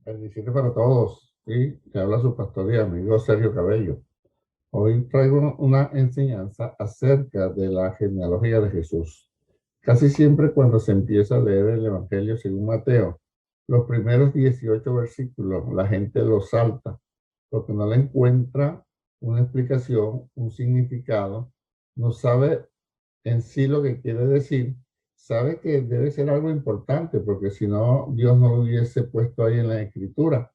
Bendiciones para todos. Sí, te habla su pastor y amigo Sergio Cabello. Hoy traigo una enseñanza acerca de la genealogía de Jesús. Casi siempre cuando se empieza a leer el Evangelio según Mateo, los primeros 18 versículos, la gente los salta porque no le encuentra una explicación, un significado, no sabe en sí lo que quiere decir, sabe que debe ser algo importante porque si no, Dios no lo hubiese puesto ahí en la escritura,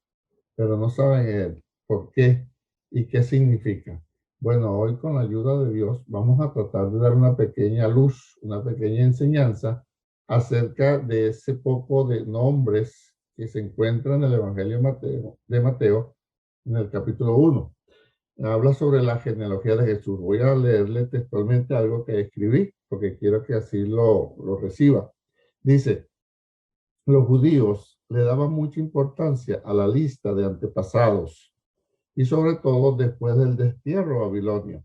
pero no saben por qué y qué significa. Bueno, hoy con la ayuda de Dios vamos a tratar de dar una pequeña luz, una pequeña enseñanza acerca de ese poco de nombres que se encuentran en el Evangelio de Mateo en el capítulo 1. Habla sobre la genealogía de Jesús. Voy a leerle textualmente algo que escribí porque quiero que así lo reciba. Dice: los judíos le daban mucha importancia a la lista de antepasados y sobre todo después del destierro a Babilonia.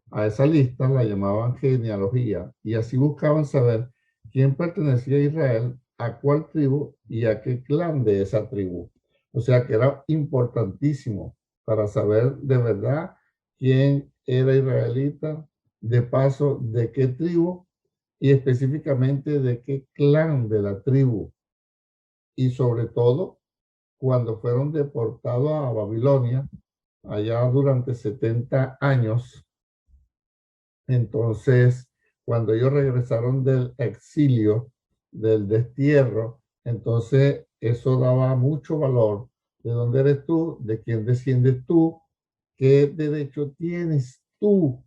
A esa lista la llamaban genealogía y así buscaban saber quién pertenecía a Israel, a cuál tribu y a qué clan de esa tribu. O sea que era importantísimo para saber de verdad quién era israelita, de paso de qué tribu y específicamente de qué clan de la tribu. Y sobre todo cuando fueron deportados a Babilonia, allá durante 70 años. Entonces, cuando ellos regresaron del exilio, del destierro, entonces eso daba mucho valor. ¿De dónde eres tú? ¿De quién desciendes tú? ¿Qué derecho tienes tú?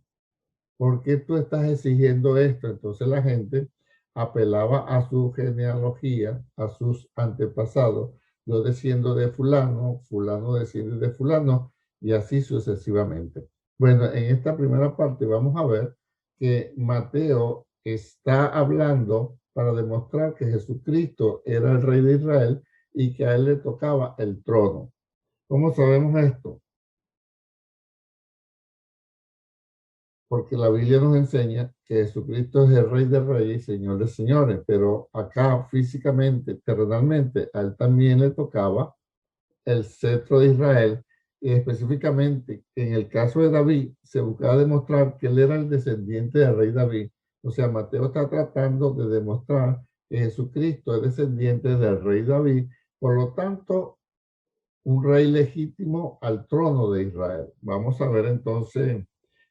¿Por qué tú estás exigiendo esto? Entonces la gente apelaba a su genealogía, a sus antepasados. Yo desciendo de fulano, fulano desciende de fulano, y así sucesivamente. Bueno, en esta primera parte vamos a ver que Mateo está hablando para demostrar que Jesucristo era el rey de Israel y que a él le tocaba el trono. ¿Cómo sabemos esto? Porque la Biblia nos enseña que Jesucristo es el Rey de Reyes y Señor de Señores, pero acá físicamente, terrenalmente, a él también le tocaba el cetro de Israel, y específicamente en el caso de David se buscaba demostrar que él era el descendiente del rey David. O sea, Mateo está tratando de demostrar que Jesucristo es descendiente del rey David, por lo tanto, un rey legítimo al trono de Israel. Vamos a ver entonces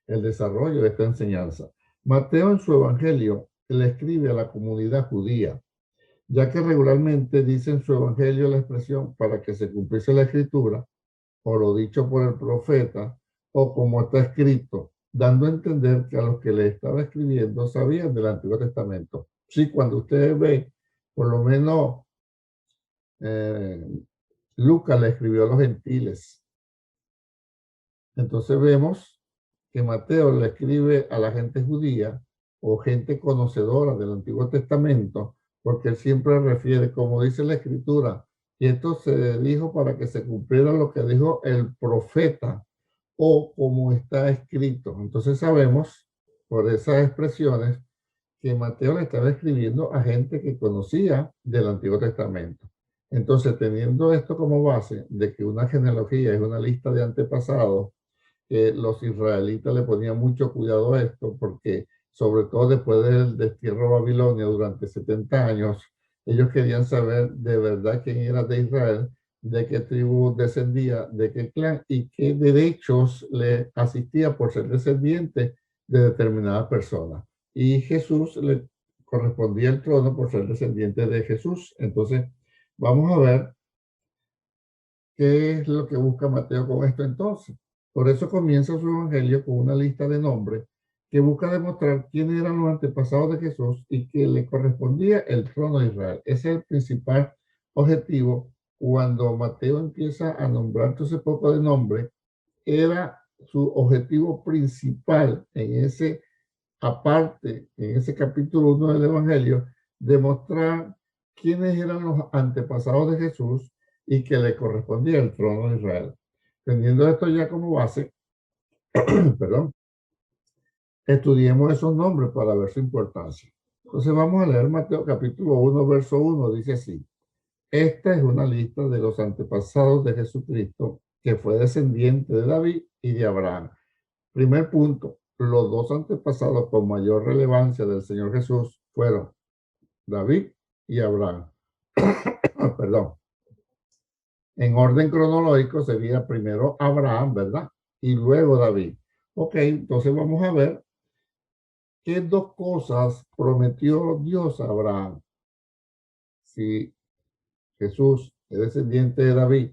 el desarrollo de esta enseñanza. Mateo en su evangelio le escribe a la comunidad judía, ya que regularmente dice en su evangelio la expresión para que se cumpliese la escritura, o lo dicho por el profeta, o como está escrito, dando a entender que a los que le estaba escribiendo sabían del Antiguo Testamento. Sí, cuando usted ve, por lo menos eh, Lucas le escribió a los gentiles. Entonces vemos que Mateo le escribe a la gente judía o gente conocedora del Antiguo Testamento, porque él siempre refiere, como dice la Escritura, y esto se dijo para que se cumpliera lo que dijo el profeta o como está escrito. Entonces sabemos por esas expresiones que Mateo le estaba escribiendo a gente que conocía del Antiguo Testamento. Entonces, teniendo esto como base de que una genealogía es una lista de antepasados, que los israelitas le ponían mucho cuidado a esto porque, sobre todo después del destierro a Babilonia durante 70 años, ellos querían saber de verdad quién era de Israel, de qué tribu descendía, de qué clan y qué derechos le asistía por ser descendiente de determinadas personas. Y Jesús le correspondía el trono por ser descendiente de Jesús. Entonces, vamos a ver ¿qué es lo que busca Mateo con esto entonces? Por eso comienza su evangelio con una lista de nombres que busca demostrar quiénes eran los antepasados de Jesús y que le correspondía el trono de Israel. Ese es el principal objetivo. Cuando Mateo empieza a nombrar todo ese poco de nombres, era su objetivo principal en ese, aparte, en ese capítulo 1 del Evangelio, demostrar quiénes eran los antepasados de Jesús y que le correspondía el trono de Israel. Teniendo esto ya como base, perdón, estudiemos esos nombres para ver su importancia. Entonces vamos a leer Mateo capítulo 1, verso 1, dice así: Esta es una lista de los antepasados de Jesucristo que fue descendiente de David y de Abraham. Primer punto, los dos antepasados con mayor relevancia del Señor Jesús fueron David y Abraham. Perdón. En orden cronológico sería primero Abraham, ¿verdad? Y luego David. Ok, entonces vamos a ver qué dos cosas prometió Dios a Abraham. Si Jesús es descendiente de David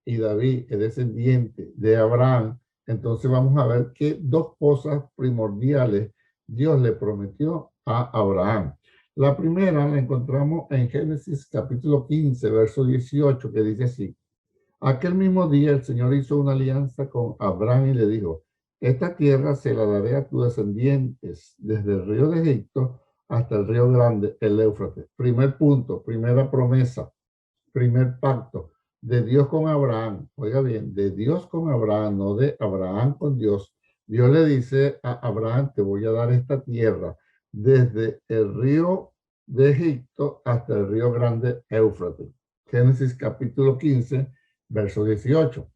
y David es descendiente de Abraham, entonces vamos a ver qué dos cosas primordiales Dios le prometió a Abraham. La primera la encontramos en Génesis capítulo 15, verso 18, que dice así: aquel mismo día el Señor hizo una alianza con Abraham y le dijo: esta tierra se la daré a tus descendientes, desde el río de Egipto hasta el río grande, el Éufrates. Primer punto, primera promesa, primer pacto de Dios con Abraham. Oiga bien, de Dios con Abraham, no de Abraham con Dios. Dios le dice a Abraham: te voy a dar esta tierra desde el río de Egipto hasta el río grande Éufrates. Génesis capítulo 15, verso 18.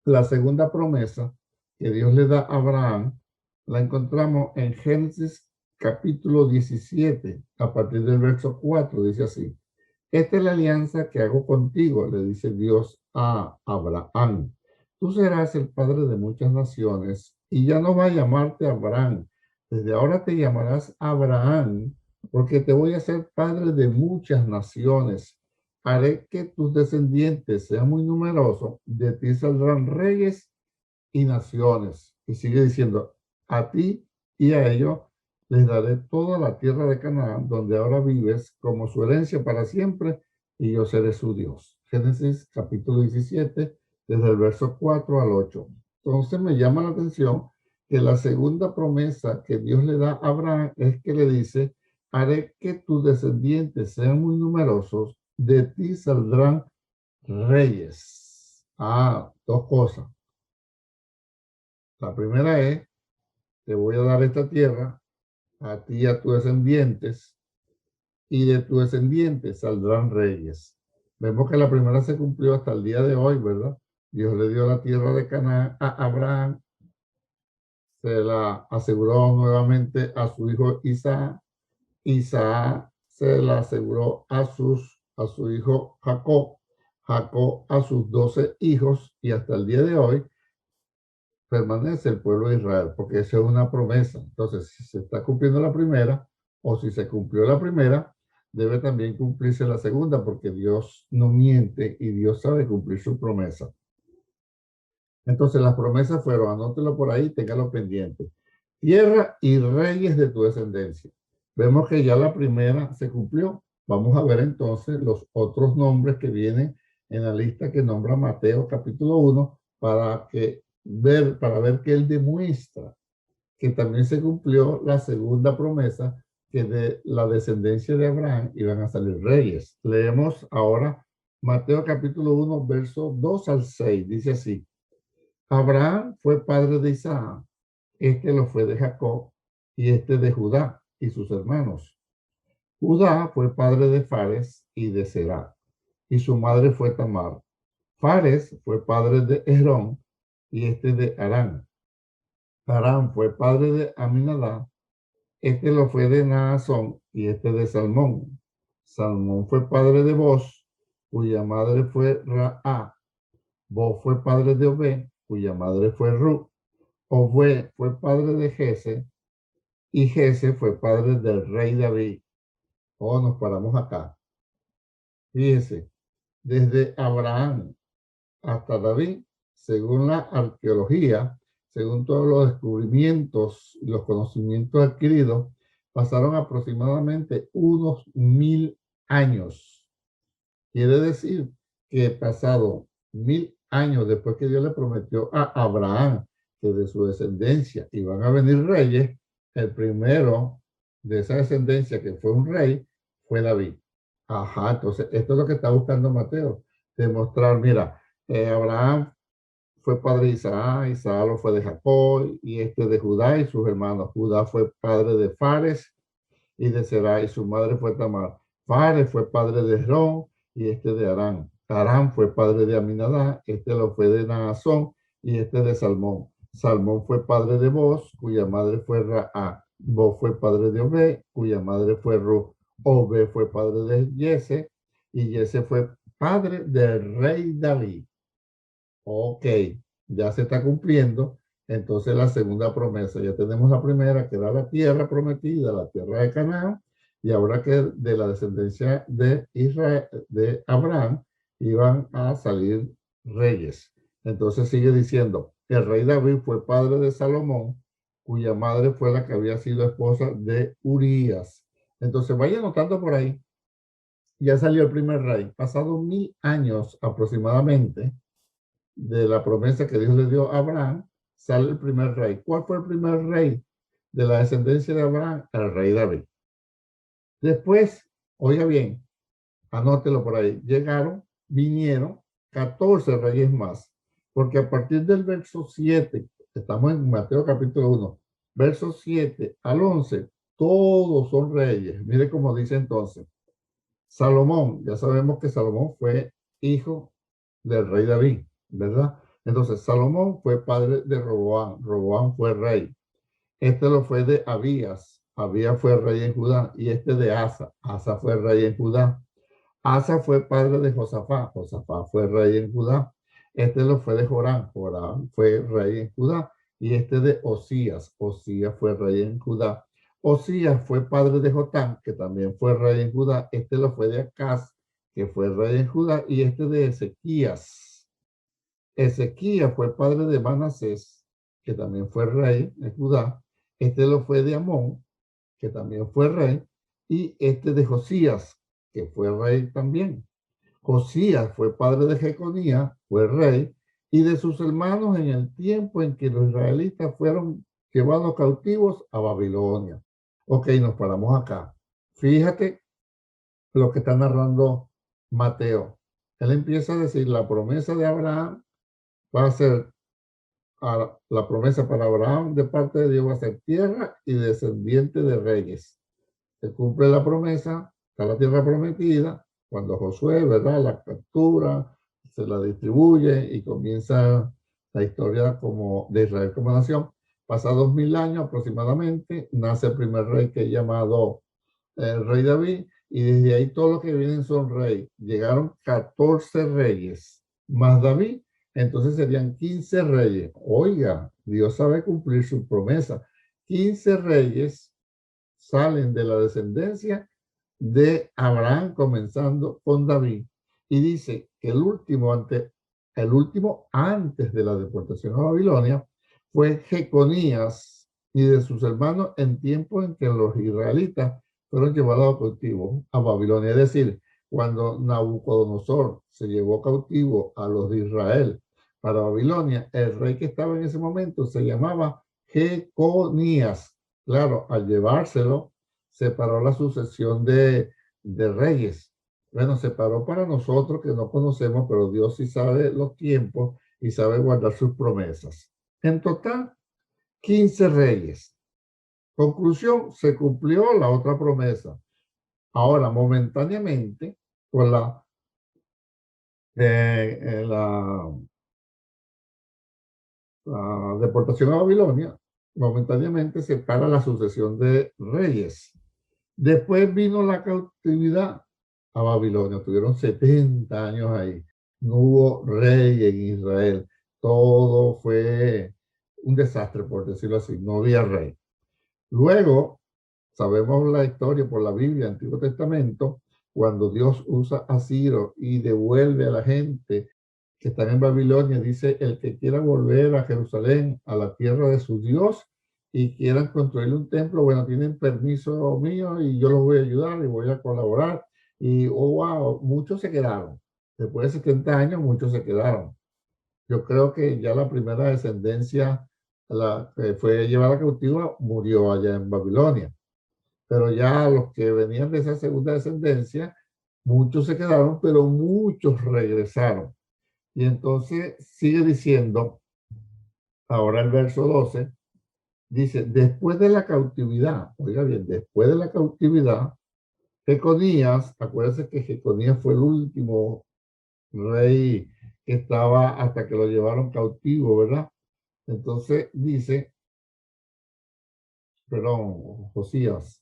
La segunda promesa que Dios le da a Abraham la encontramos en Génesis capítulo 17, a partir del verso 4, dice así: esta es la alianza que hago contigo, le dice Dios a Abraham. Tú serás el padre de muchas naciones y ya no va a llamarte Abraham. Desde ahora te llamarás Abraham, porque te voy a ser padre de muchas naciones. Haré que tus descendientes sean muy numerosos, de ti saldrán reyes y naciones. Y sigue diciendo: a ti y a ellos les daré toda la tierra de Canaán, donde ahora vives, como su herencia para siempre, y yo seré su Dios. Génesis capítulo 17, desde el verso 4 al 8. Entonces me llama la atención que la segunda promesa que Dios le da a Abraham es que le dice: haré que tus descendientes sean muy numerosos, de ti saldrán reyes. Dos cosas. La primera es: te voy a dar esta tierra a ti y a tus descendientes, y de tus descendientes saldrán reyes. Vemos que la primera se cumplió hasta el día de hoy, ¿verdad? Dios le dio la tierra de Canaán a Abraham, se la aseguró nuevamente a su hijo Isaac. Isaac se la aseguró a su hijo Jacob, Jacob a sus 12 hijos, y hasta el día de hoy permanece el pueblo de Israel, porque esa es una promesa. Entonces, si se está cumpliendo la primera, o si se cumplió la primera, debe también cumplirse la segunda, porque Dios no miente y Dios sabe cumplir su promesa. Entonces, las promesas fueron, anótelo por ahí, téngalo pendiente: tierra y reyes de tu descendencia. Vemos que ya la primera se cumplió. Vamos a ver entonces los otros nombres que vienen en la lista que nombra Mateo capítulo 1 para ver que él demuestra que también se cumplió la segunda promesa, que de la descendencia de Abraham iban a salir reyes. Leemos ahora Mateo capítulo 1, versos 2 al 6. Dice así: Abraham fue padre de Isaac, este lo fue de Jacob, y este de Judá y sus hermanos. Judá fue padre de Fares y de Será, y su madre fue Tamar. Fares fue padre de Esrón, y este de Arán. Arán fue padre de Aminadab, este lo fue de Naasón, y este de Salmón. Salmón fue padre de Boz, cuya madre fue Raá. Boz fue padre de Obed, cuya madre fue Ru. Obed fue padre de Jesse, y Jesse fue padre del rey David. Nos paramos acá. Fíjese, desde Abraham hasta David, según la arqueología, según todos los descubrimientos y los conocimientos adquiridos, pasaron aproximadamente unos 1000 años. Quiere decir que pasado 1000 años después que Dios le prometió a Abraham que de su descendencia iban a venir reyes, el primero de esa descendencia que fue un rey fue David. Entonces esto es lo que está buscando Mateo, demostrar: mira, Abraham fue padre de Isaac, Isaac lo fue de Jacob, y este de Judá y sus hermanos. Judá fue padre de Fares y de Será, y su madre fue Tamar. Fares fue padre de Esrón, y este de Aram. Aram fue padre de Aminadab, este lo fue de Naasón y este de Salmón. Salmón fue padre de Boz, cuya madre fue Raá. Boz fue padre de Obed, cuya madre fue Ru. Obed fue padre de Yese y Yese fue padre del rey David. Ok, ya se está cumpliendo. Entonces la segunda promesa, ya tenemos la primera, que era la tierra prometida, la tierra de Canaán, y ahora que de la descendencia de Israel, de Abraham, iban a salir reyes. Entonces sigue diciendo, el rey David fue padre de Salomón, cuya madre fue la que había sido esposa de Urías. Entonces vaya anotando por ahí, ya salió el primer rey, pasado 1000 años aproximadamente de la promesa que Dios le dio a Abraham, sale el primer rey. ¿Cuál fue el primer rey de la descendencia de Abraham? El rey David. Después, oiga bien, anótelo por ahí, vinieron 14 reyes más, porque a partir del verso 7, estamos en Mateo capítulo 1, verso 7 al 11, todos son reyes. Mire cómo dice entonces, Salomón, ya sabemos que Salomón fue hijo del rey David, ¿verdad? Entonces, Salomón fue padre de Roboam, Roboam fue rey. Este lo fue de Abías, Abías fue rey en Judá, y este de Asa, Asa fue rey en Judá. Asa fue padre de Josafá, Josafá fue rey en Judá. Este lo fue de Joram, Joram fue rey en Judá. Y este de Osías, Osías fue rey en Judá. Osías fue padre de Jotán, que también fue rey en Judá. Este lo fue de Acaz, que fue rey en Judá. Y este de Ezequías. Ezequías fue padre de Manasés, que también fue rey en Judá. Este lo fue de Amón, que también fue rey. Y este de Josías, que fue rey también. Josías fue padre de Jeconías, fue rey, y de sus hermanos en el tiempo en que los israelitas fueron llevados cautivos a Babilonia. Ok, nos paramos acá. Fíjate lo que está narrando Mateo. Él empieza a decir, la promesa de Abraham va a ser, la promesa para Abraham de parte de Dios va a ser tierra y descendiente de reyes. Se cumple la promesa, está la tierra prometida, cuando Josué, ¿verdad?, la captura, se la distribuye y comienza la historia como de Israel como nación. Pasados 1000 años aproximadamente, nace el primer rey que es llamado el rey David, y desde ahí todos los que vienen son reyes. Llegaron 14 reyes más David, entonces serían 15 reyes. Oiga, Dios sabe cumplir su promesa. 15 reyes salen de la descendencia de Abraham, comenzando con David. Y dice que el último antes de la deportación a Babilonia fue Jeconías y de sus hermanos en tiempo en que los israelitas fueron llevados cautivos a Babilonia. Es decir, cuando Nabucodonosor se llevó cautivo a los de Israel para Babilonia, el rey que estaba en ese momento se llamaba Jeconías. Claro, al llevárselo, separó la sucesión de reyes. Bueno, separó para nosotros que no conocemos, pero Dios sí sabe los tiempos y sabe guardar sus promesas. En total, 15 reyes. Conclusión, se cumplió la otra promesa. Ahora, momentáneamente, con la deportación a Babilonia, momentáneamente se para la sucesión de reyes. Después vino la cautividad a Babilonia. Tuvieron 70 años ahí. No hubo rey en Israel. Todo fue un desastre, por decirlo así. No había rey. Luego, sabemos la historia por la Biblia, Antiguo Testamento, cuando Dios usa a Ciro y devuelve a la gente que están en Babilonia, dice, el que quiera volver a Jerusalén, a la tierra de su Dios, y quieran construir un templo, bueno, tienen permiso mío y yo los voy a ayudar y voy a colaborar. Y, oh, wow, muchos se quedaron. Después de 70 años, muchos se quedaron. Yo creo que ya la primera descendencia, la que fue llevada cautiva, murió allá en Babilonia. Pero ya los que venían de esa segunda descendencia, muchos se quedaron, pero muchos regresaron. Y entonces sigue diciendo, ahora el verso 12, dice, después de la cautividad, oiga bien, después de la cautividad, Jeconías, acuérdense que Jeconías fue el último rey que estaba hasta que lo llevaron cautivo, ¿verdad? Entonces dice, perdón, Josías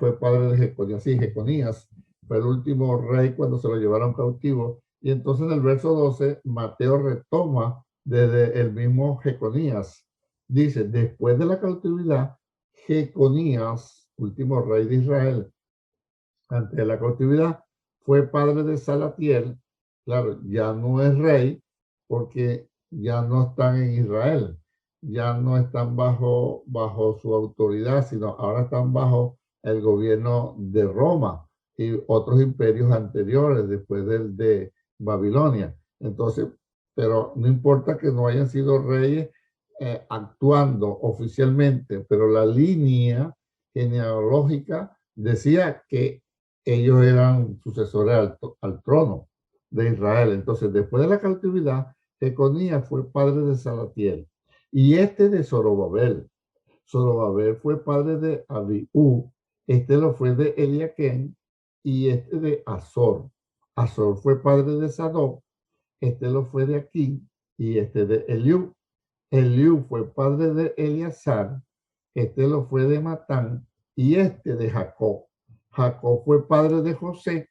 fue padre de Jeconías, sí, Jeconías fue el último rey cuando se lo llevaron cautivo. Y entonces en el verso 12, Mateo retoma desde el mismo Jeconías. Dice, después de la cautividad, Jeconías, último rey de Israel, ante la cautividad, fue padre de Salatiel. Claro, ya no es rey porque ya no están en Israel, ya no están bajo su autoridad, sino ahora están bajo el gobierno de Roma y otros imperios anteriores después del de Babilonia. Entonces, pero no importa que no hayan sido reyes actuando oficialmente, pero la línea genealógica decía que ellos eran sucesores al trono de Israel. Entonces, después de la cautividad, Jeconías fue padre de Salatiel y este de Zorobabel. Zorobabel fue padre de Abiú, este lo fue de Eliaquén y este de Azor. Azor fue padre de Sadoc, este lo fue de Aquín y este de Eliú. Eliú fue padre de Eleazar, este lo fue de Matán y este de Jacob. Jacob fue padre de José,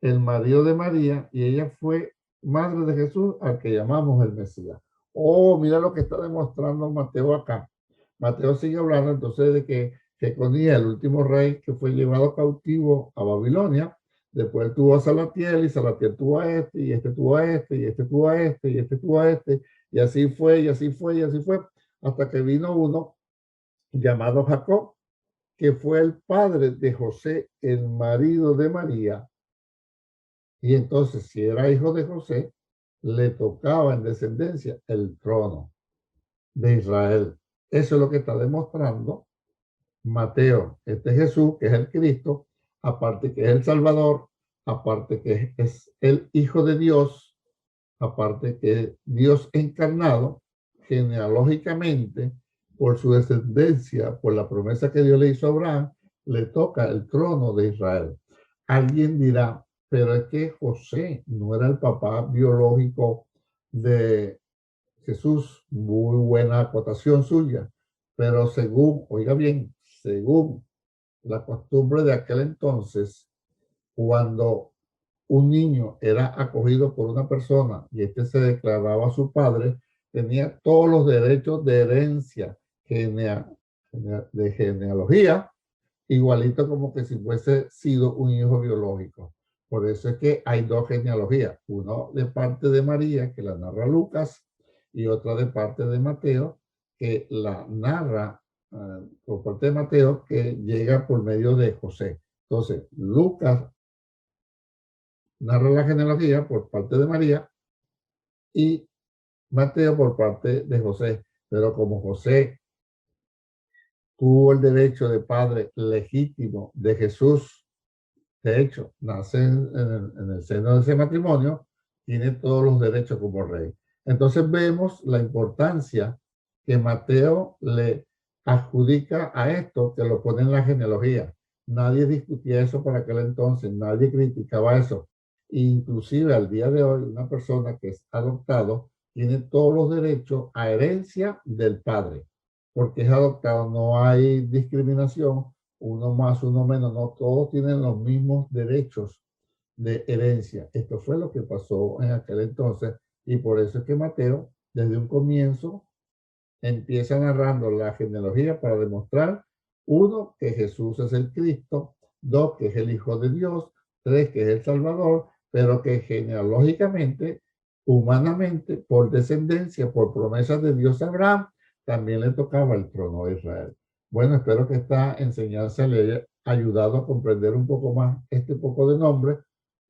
el marido de María, y ella fue madre de Jesús, al que llamamos el Mesías. Oh, mira lo que está demostrando Mateo acá. Mateo sigue hablando entonces de que Jeconías, el último rey que fue llevado cautivo a Babilonia, después tuvo a Salatiel, y Salatiel tuvo a este, y este tuvo a este, y este tuvo a este, y este tuvo a este, y así fue, y así fue, y así fue, hasta que vino uno llamado Jacob, que fue el padre de José, el marido de María. Y entonces, si era hijo de José, le tocaba en descendencia el trono de Israel. Eso es lo que está demostrando Mateo. Este es Jesús, que es el Cristo, aparte que es el Salvador, aparte que es el Hijo de Dios, aparte que es Dios encarnado, genealógicamente, por su descendencia, por la promesa que Dios le hizo a Abraham, le toca el trono de Israel. Alguien dirá, pero es que José no era el papá biológico de Jesús. Muy buena acotación suya, pero según, oiga bien, según la costumbre de aquel entonces, cuando un niño era acogido por una persona y este se declaraba su padre, tenía todos los derechos de herencia de genealogía, igualito como que si fuese sido un hijo biológico. Por eso es que hay dos genealogías, uno de parte de María, que la narra Lucas, y otra de parte de Mateo, que la narra por parte de Mateo, que llega por medio de José. Entonces, Lucas narra la genealogía por parte de María y Mateo por parte de José. Pero como José tuvo el derecho de padre legítimo de Jesús, de hecho, nace en el seno de ese matrimonio, tiene todos los derechos como rey. Entonces vemos la importancia que Mateo le adjudica a esto, que lo pone en la genealogía. Nadie discutía eso para aquel entonces, nadie criticaba eso. Inclusive al día de hoy, una persona que es adoptado tiene todos los derechos a herencia del padre, porque es adoptado, no hay discriminación, uno más, uno menos, no, todos tienen los mismos derechos de herencia. Esto fue lo que pasó en aquel entonces y por eso es que Mateo, desde un comienzo, empieza narrando la genealogía para demostrar, uno, que Jesús es el Cristo, dos, que es el Hijo de Dios, tres, que es el Salvador, pero que genealógicamente, humanamente, por descendencia, por promesas de Dios a Abraham, también le tocaba el trono de Israel. Bueno, espero que esta enseñanza le haya ayudado a comprender un poco más este poco de nombre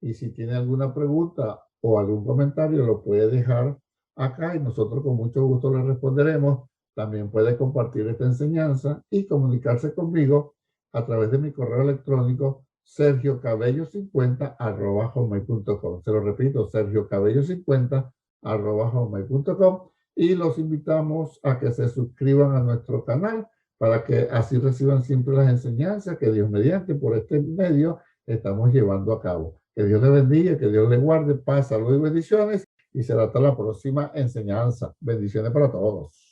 y si tiene alguna pregunta o algún comentario lo puede dejar acá y nosotros con mucho gusto le responderemos. También puede compartir esta enseñanza y comunicarse conmigo a través de mi correo electrónico sergiocabello50@hotmail.com. Se lo repito, sergiocabello50@hotmail.com y los invitamos a que se suscriban a nuestro canal para que así reciban siempre las enseñanzas que Dios mediante por este medio estamos llevando a cabo. Que Dios les bendiga, que Dios les guarde, paz, salud y bendiciones y será hasta la próxima enseñanza. Bendiciones para todos.